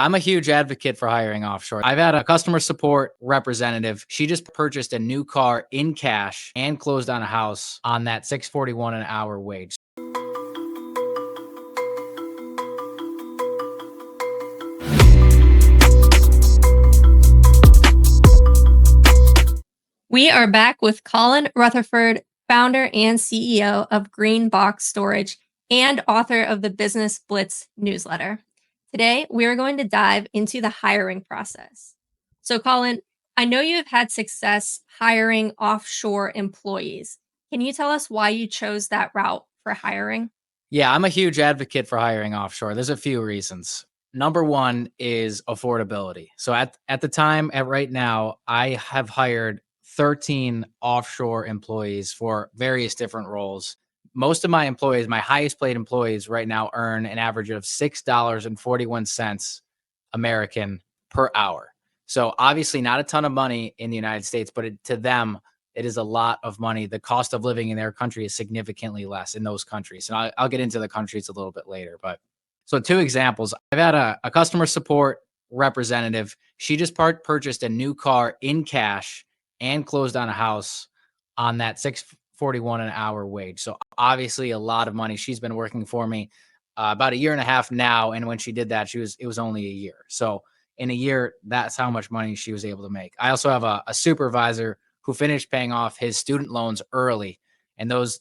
I'm a huge advocate for hiring offshore. I've had a customer support representative. She just purchased a new car in cash and closed on a house on that 641 an hour wage. We are back with Collin Rutherford, founder and CEO of Green Box Storage and author of the Business Blitz newsletter. Today, we are going to dive into the hiring process. So, Collin, I know you have had success hiring offshore employees. Can you tell us why you chose that route for hiring? Yeah, I'm a huge advocate for hiring offshore. There's a few reasons. Number one is affordability. So at the time, at right now, I have hired 13 offshore employees for various different roles. Most of my employees, my highest paid employees right now earn an average of $6.41 American per hour. So obviously not a ton of money in the United States, but to them, it is a lot of money. The cost of living in their country is significantly less in those countries. And I'll get into the countries a little bit later. But so, two examples. I've had a customer support representative. She just purchased a new car in cash and closed on a house on that 641 an hour wage. So obviously a lot of money. She's been working for me about a year and a half now. And when she did that, it was only a year. So in a year, that's how much money she was able to make. I also have a supervisor who finished paying off his student loans early. And those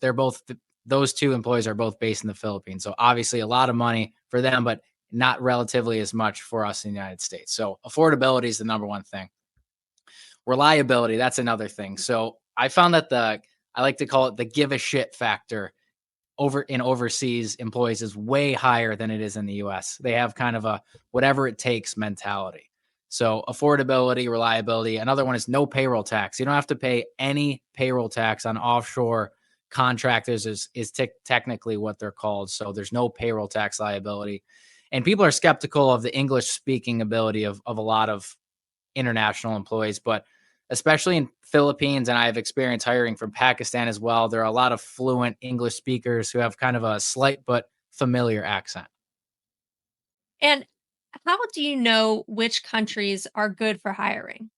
two employees are both based in the Philippines. So obviously a lot of money for them, but not relatively as much for us in the United States. So affordability is the number one thing. Reliability, that's another thing. So I found that I like to call it the give a shit factor overseas employees is way higher than it is in the US. They have kind of a whatever it takes mentality. So affordability, reliability. Another one is no payroll tax. You don't have to pay any payroll tax on offshore contractors is technically what they're called. So there's no payroll tax liability. And people are skeptical of the English speaking ability of a lot of international employees, but especially in Philippines, and I have experience hiring from Pakistan as well. There are a lot of fluent English speakers who have kind of a slight but familiar accent. And how do you know which countries are good for hiring?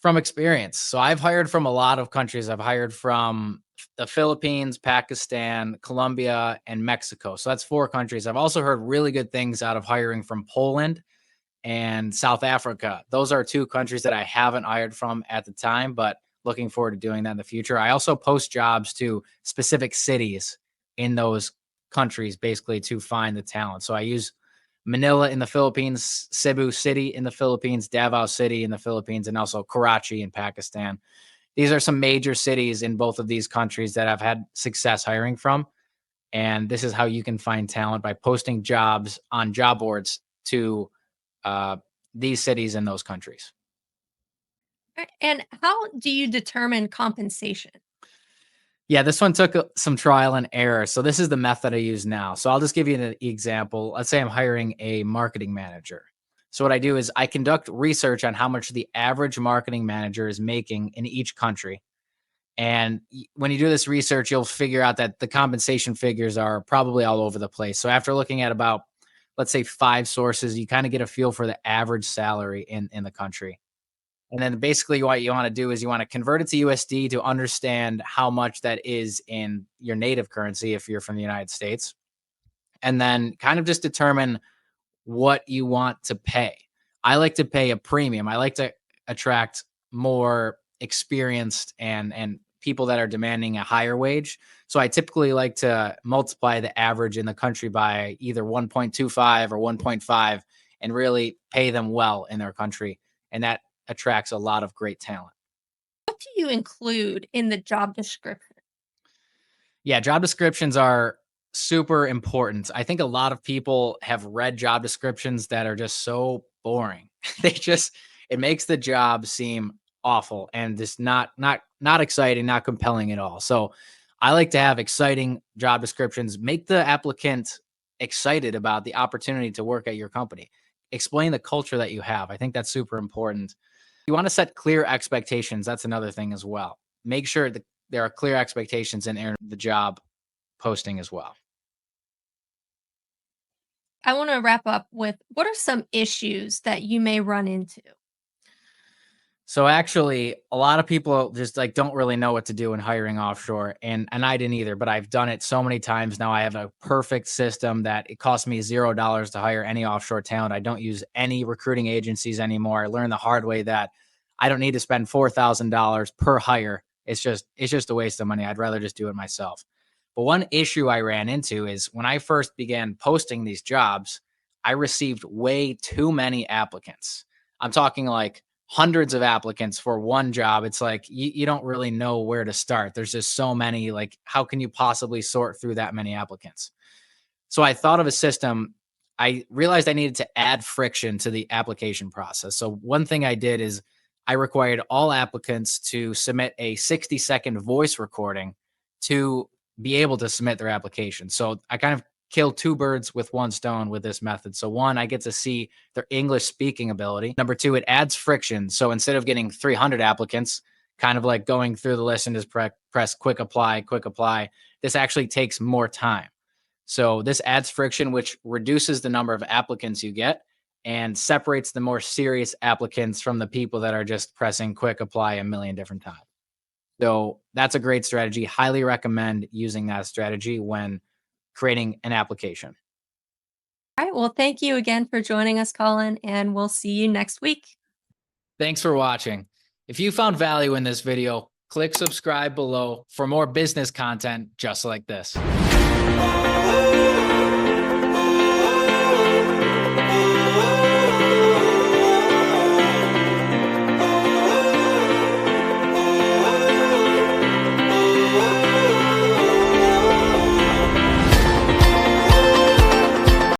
From experience. So I've hired from a lot of countries. I've hired from the Philippines, Pakistan, Colombia, and Mexico. So that's four countries. I've also heard really good things out of hiring from Poland and South Africa. Those are two countries that I haven't hired from at the time, but looking forward to doing that in the future. I also post jobs to specific cities in those countries basically to find the talent. So I use Manila in the Philippines, Cebu City in the Philippines, Davao City in the Philippines, and also Karachi in Pakistan. These are some major cities in both of these countries that I've had success hiring from. And this is how you can find talent by posting jobs on job boards to uh, these cities in those countries. And how do you determine compensation? Yeah, this one took some trial and error. So this is the method I use now. So I'll just give you an example. Let's say I'm hiring a marketing manager. So what I do is I conduct research on how much the average marketing manager is making in each country. And when you do this research, you'll figure out that the compensation figures are probably all over the place. So after looking at about, let's say, five sources, you kind of get a feel for the average salary in the country. And then basically what you want to do is you want to convert it to USD to understand how much that is in your native currency if you're from the United States. And then kind of just determine what you want to pay. I like to pay a premium. I like to attract more experienced and people that are demanding a higher wage. So I typically like to multiply the average in the country by either 1.25 or 1.5 and really pay them well in their country. And that attracts a lot of great talent. What do you include in the job description? Yeah, job descriptions are super important. I think a lot of people have read job descriptions that are just so boring. It makes the job seem awful and just not exciting, not compelling at all. So I like to have exciting job descriptions, make the applicant excited about the opportunity to work at your company. Explain the culture that you have. I think that's super important. You want to set clear expectations. That's another thing as well. Make sure that there are clear expectations in the job posting as well. I want to wrap up with what are some issues that you may run into? So actually, a lot of people just like don't really know what to do in hiring offshore, and I didn't either, but I've done it so many times now. I have a perfect system that it costs me $0 to hire any offshore talent. I don't use any recruiting agencies anymore. I learned the hard way that I don't need to spend $4,000 per hire. It's just a waste of money. I'd rather just do it myself. But one issue I ran into is when I first began posting these jobs, I received way too many applicants. I'm talking like hundreds of applicants for one job. It's like you don't really know where to start. There's just so many. Like, how can you possibly sort through that many applicants? So I thought of a system. I realized I needed to add friction to the application process. So one thing I did is I required all applicants to submit a 60-second voice recording to be able to submit their application. So I kind of killed two birds with one stone with this method. So one, I get to see their English speaking ability. Number two, it adds friction. So instead of getting 300 applicants, kind of like going through the list and just press quick apply, this actually takes more time. So this adds friction, which reduces the number of applicants you get and separates the more serious applicants from the people that are just pressing quick apply a million different times. So that's a great strategy. Highly recommend using that strategy when creating an application. All right. Well, thank you again for joining us, Colin, and we'll see you next week. Thanks for watching. If you found value in this video, click subscribe below for more business content just like this.